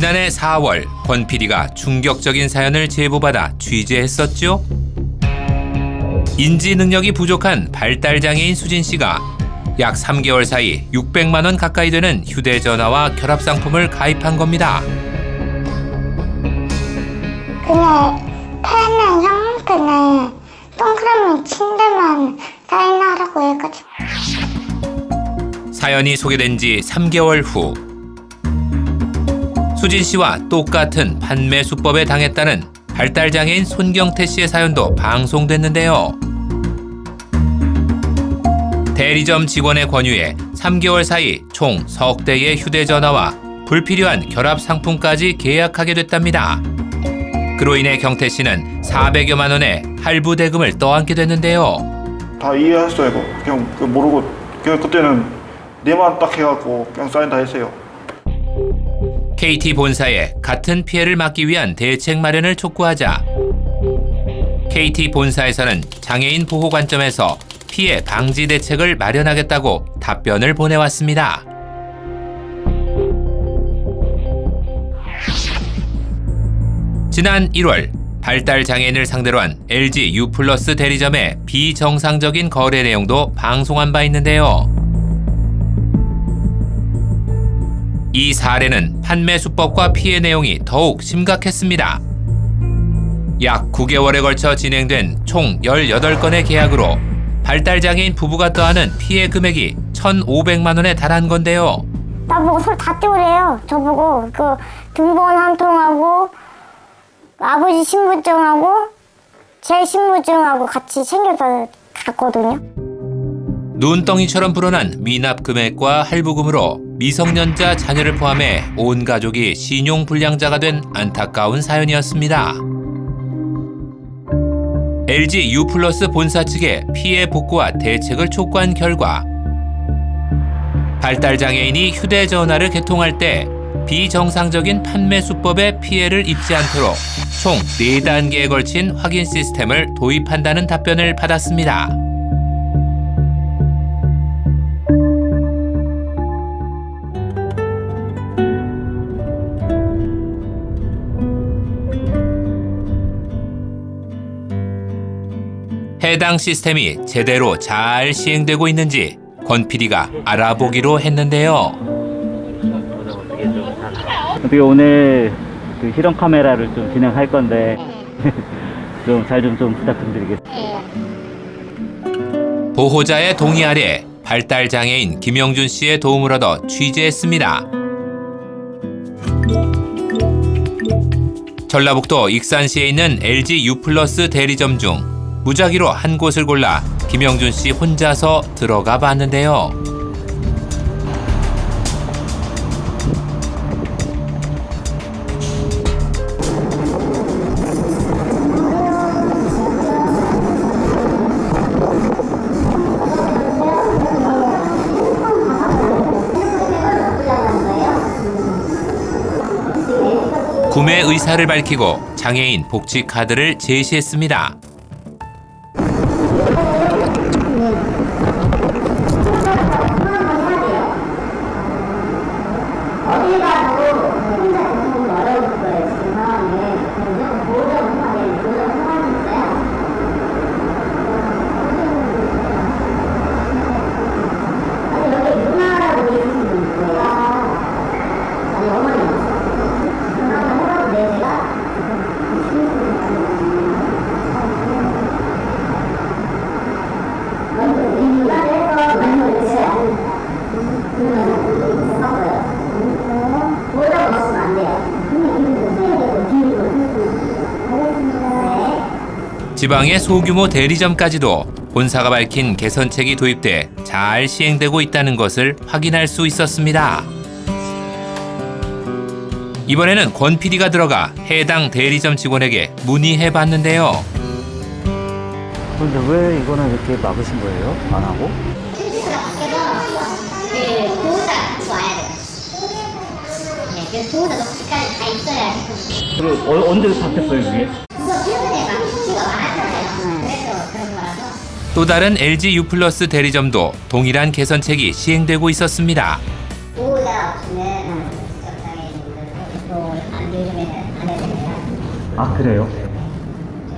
지난해 4월 권 PD가 충격적인 사연을 제보받아 취재했었죠. 인지 능력이 부족한 발달장애인 수진 씨가 약 3개월 사이 600만 원 가까이 되는 휴대전화와 결합상품을 가입한 겁니다. 그냥 펜은 그냥 동그라미 침대만 사인하라고 해가지고. 사연이 소개된 지 3개월 후 수진 씨와 똑같은 판매 수법에 당했다는 발달장애인 손경태 씨의 사연도 방송됐는데요. 대리점 직원의 권유에 3개월 사이 총 석 대의 휴대전화와 불필요한 결합 상품까지 계약하게 됐답니다. 그로 인해 경태 씨는 400여만 원의 할부 대금을 떠안게 됐는데요. 다 이해했어요. 그냥 모르고 그냥 그때는 내만 딱 해갖고 그냥 사인 다 했어요. KT 본사에 같은 피해를 막기 위한 대책 마련을 촉구하자 KT 본사에서는 장애인 보호 관점에서 피해 방지 대책을 마련하겠다고 답변을 보내왔습니다. 지난 1월 발달 장애인을 상대로 한 LG U+ 대리점의 비정상적인 거래 내용도 방송한 바 있는데요. 이 사례는 판매 수법과 피해 내용이 더욱 심각했습니다. 약 9개월에 걸쳐 진행된 총 18건의 계약으로 발달장애인 부부가 떠안은 피해 금액이 1,500만 원에 달한 건데요. 나보고 손 다 떼우래요. 저보고 그 등본 한 통하고 아버지 신분증하고 제 신분증하고 같이 챙겨서 갔거든요. 눈덩이처럼 불어난 미납 금액과 할부금으로 미성년자 자녀를 포함해 온 가족이 신용불량자가 된 안타까운 사연이었습니다. LG U+ 본사 측에 피해 복구와 대책을 촉구한 결과 발달장애인이 휴대전화를 개통할 때 비정상적인 판매 수법에 피해를 입지 않도록 총 4단계에 걸친 확인 시스템을 도입한다는 답변을 받았습니다. 해당 시스템이 제대로 잘 시행되고 있는지 권 PD가 알아보기로 했는데요. 어떻게 오늘 그 실험 카메라를 좀 진행할 건데 좀 잘 좀 부탁 좀 드리겠습니다. 보호자의 동의 아래 발달장애인 김영준 씨의 도움을 얻어 취재했습니다. 전라북도 익산시에 있는 LG U+ 대리점 중 무작위로 한 곳을 골라 김영준 씨 혼자서 들어가 봤는데요. 구매 의사를 밝히고 장애인 복지 카드를 제시했습니다. 지방의 소규모 대리점까지도 본사가 밝힌 개선책이 도입돼 잘 시행되고 있다는 것을 확인할 수 있었습니다. 이번에는 권 PD가 들어가 해당 대리점 직원에게 문의해봤는데요. 근데 왜 이거는 이렇게 막으신 거예요? 안 하고? 주소가 바뀌어도 보호자가 와야 돼요. 보호자도 집까지 다 있어야 그리고 언제 바뀌었어요, 이게? 그거 최근에 막 이슈가 많았잖아요. 그래서 그런 거라서. 또 다른 LG U+ 대리점도 동일한 개선책이 시행되고 있었습니다. 보호자 없으면 지적장애인들 아, 그래요?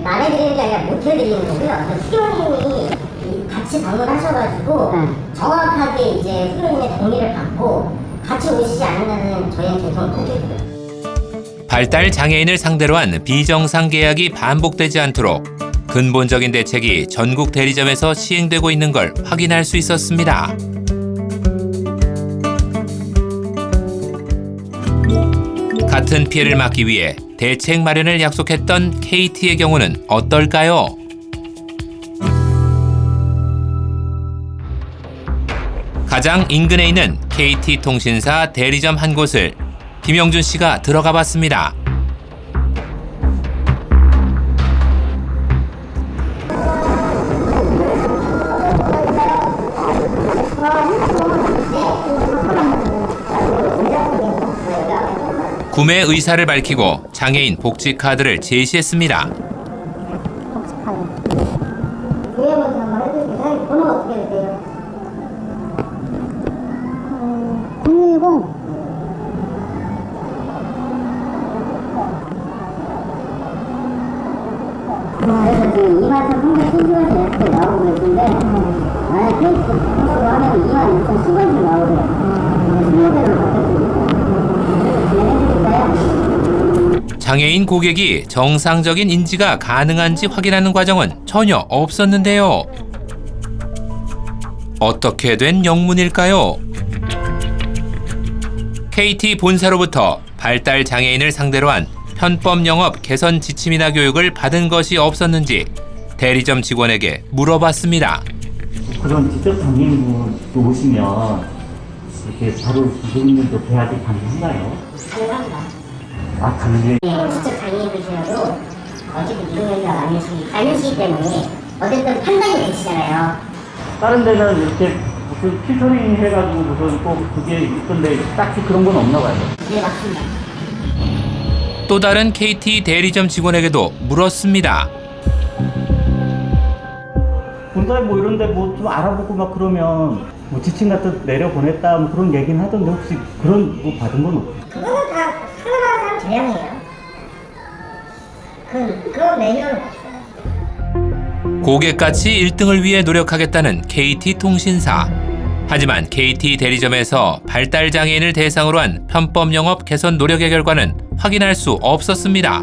말해드리는 게 아니라 못해드리는 거고요. 수령님이 같이 방문하셔가지고 정확하게 이제 수령님의 동의를 받고 같이 오시지 않으면 저희한테 좀 포기해드려요. 발달 장애인을 상대로 한 비정상 계약이 반복되지 않도록 근본적인 대책이 전국 대리점에서 시행되고 있는 걸 확인할 수 있었습니다. 같은 피해를 막기 위해 대책 마련을 약속했던 KT의 경우는 어떨까요? 가장 인근에 있는 KT통신사 대리점 한 곳을 김영준 씨가 들어가 봤습니다. 구매 의사를 밝히고 장애인 복지 카드를 제시했습니다. 구매번호 한번 해드릴게요. 사장님 번호 어떻게 되세요? 010. 그래서 지금 23,310원씩 이렇게 나오고 계신데 만약 페이스북 하면 26,10원씩 나오고요. 20개로 바뀌었습니다. 진행해드릴까요? 장애인 고객이 정상적인 인지가 가능한지 확인하는 과정은 전혀 없었는데요. 어떻게 된 영문일까요? KT 본사로부터 발달 장애인을 상대로 한 편법 영업 개선 지침이나 교육을 받은 것이 없었는지 대리점 직원에게 물어봤습니다. 그런 지적 장애인분 오시면 이렇게 바로 부모님들도 계약이 가능한가요? 가능합니다. 아, 가능해요? 지적 장애인이셔도 어쨌든 이동형이가 많으시기 때문에 어쨌든 판단이 되시잖아요. 다른 데는 이렇게 무슨 필터링 해가지고 무슨 꼭 그게 있던데 딱히 그런 건 없나 봐요. 네, 맞습니다. 또 다른 KT 대리점 직원에게도 물었습니다. 본사에 뭐 이런데 뭐 좀 알아보고 막 그러면 뭐 지침 같은 내려보냈다 뭐 그런 얘기는 하던데 혹시 그런 뭐 받은 건 없어요? 그거는 다 하나하나 사람 재량이에요. 그런 매뉴얼은 없어요. 고객같이 1등을 위해 노력하겠다는 KT통신사. 하지만 KT 대리점에서 발달 장애인을 대상으로 한 편법 영업 개선 노력의 결과는 확인할 수 없었습니다.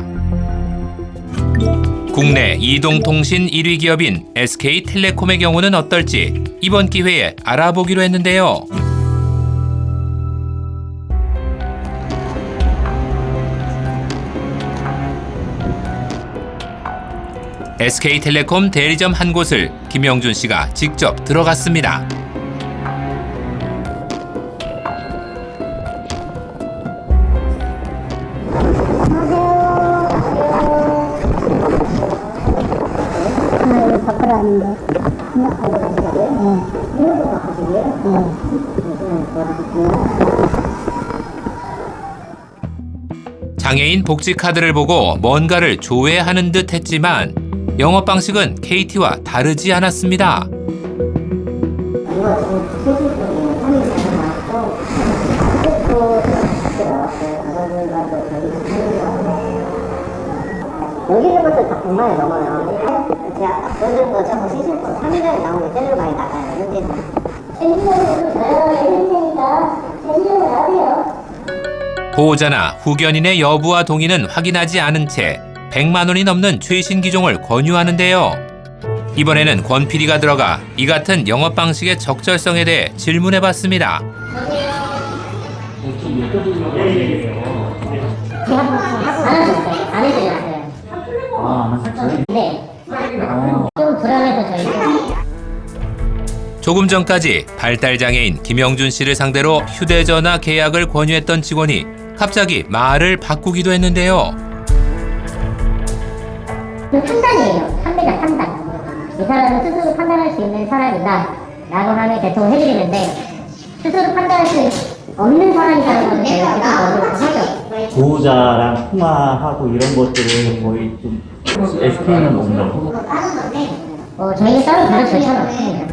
국내 이동통신 1위 기업인 SK텔레콤의 경우는 어떨지 이번 기회에 알아보기로 했는데요. SK텔레콤 대리점 한 곳을 김영준 씨가 직접 들어갔습니다. 장애인 복지 카드를 보고 뭔가를 조회하는 듯 했지만 영업 방식은 KT와 다르지 않았습니다. 여기 있는 것도 다 100만이 넘어요. 제가 돈 주는 거 자꾸 시즌 거 3일간에 나오는 게 제일 많이 나가요. 현재는. 현재는 힘드니까 현재는 나세요. 보호자나 후견인의 여부와 동의는 확인하지 않은 채 100만 원이 넘는 최신 기종을 권유하는데요. 이번에는 권 PD가 들어가 이 같은 영업 방식의 적절성에 대해 질문해봤습니다. 안 해드렸어요. 아, 안 하셨어요? 네. 좀 불안해서 저희 조금 전까지 발달장애인 김영준 씨를 상대로 휴대전화 계약을 권유했던 직원이 갑자기 말을 바꾸기도 했는데요. 그 판단이에요. 판매자 판단. 이 사람은 스스로 판단할 수 있는 사람이다 라고 하면 개통을 해드리는데 스스로 판단할 수 없는 사람이라는 건 저희가 계속 하죠. 보호자랑 통화하고 이런 것들을 거의 좀 SK는 없나요? 저희는 따로 다른 절차는 없습니다.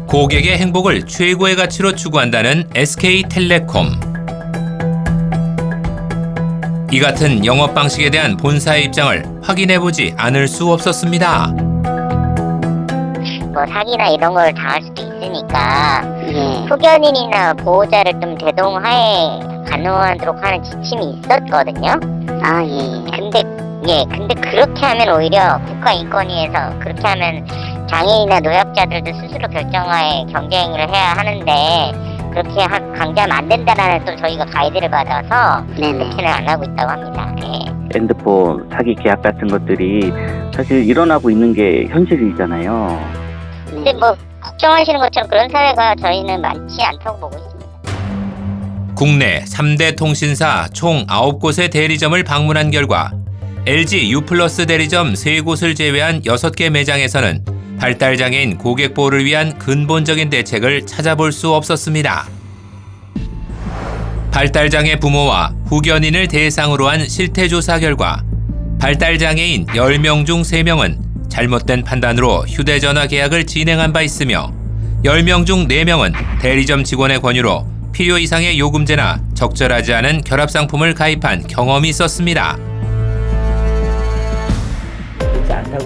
고객의 행복을 최고의 가치로 추구한다는 SK텔레콤. 이 같은 영업 방식에 대한 본사의 입장을 확인해보지 않을 수 없었습니다. 뭐 사기나 이런 걸 당할 수도 있으니까 후견인이나 보호자를 좀 대동하에 가능하도록 하는 지침이 있었거든요. 근데 그렇게 하면 오히려 국가인권위에서 그렇게 하면 장애인이나 노약자들도 스스로 결정하에 경제행위를 해야 하는데 그렇게 강제하면 안 된다라는 또 저희가 가이드를 받아서 그렇게는 안 하고 있다고 합니다. 핸드폰 사기 계약 같은 것들이 사실 일어나고 있는 게 현실이잖아요. 근데 뭐 걱정하시는 것처럼 그런 사례가 저희는 많지 않다고 보고 있습니다. 국내 3대 통신사 총 9곳의 대리점을 방문한 결과 LG U+ 대리점 3곳을 제외한 6개 매장에서는 발달장애인 고객 보호를 위한 근본적인 대책을 찾아볼 수 없었습니다. 발달장애 부모와 후견인을 대상으로 한 실태조사 결과 발달장애인 10명 중 3명은 잘못된 판단으로 휴대전화 계약을 진행한 바 있으며 10명 중 4명은 대리점 직원의 권유로 필요 이상의 요금제나 적절하지 않은 결합상품을 가입한 경험이 있었습니다.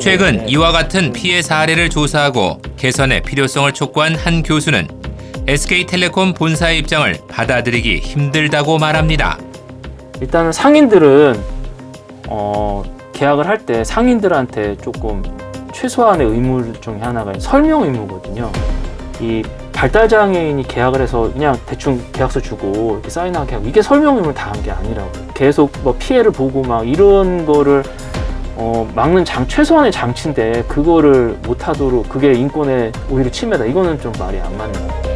최근 이와 같은 피해 사례를 조사하고 개선의 필요성을 촉구한 한 교수는 SK텔레콤 본사의 입장을 받아들이기 힘들다고 말합니다. 일단은 상인들은 계약을 할 때 상인들한테 조금 최소한의 의무 중에 하나가 설명 의무거든요. 이 발달장애인이 계약을 해서 그냥 대충 계약서 주고 이렇게 사인하게 하고 이게 설명 의무를 다 한 게 아니라고요. 계속 뭐 피해를 보고 막 이런 거를 막는 최소한의 장치인데 그거를 못하도록 그게 인권의 오히려 침해다. 이거는 좀 말이 안 맞는 거예요.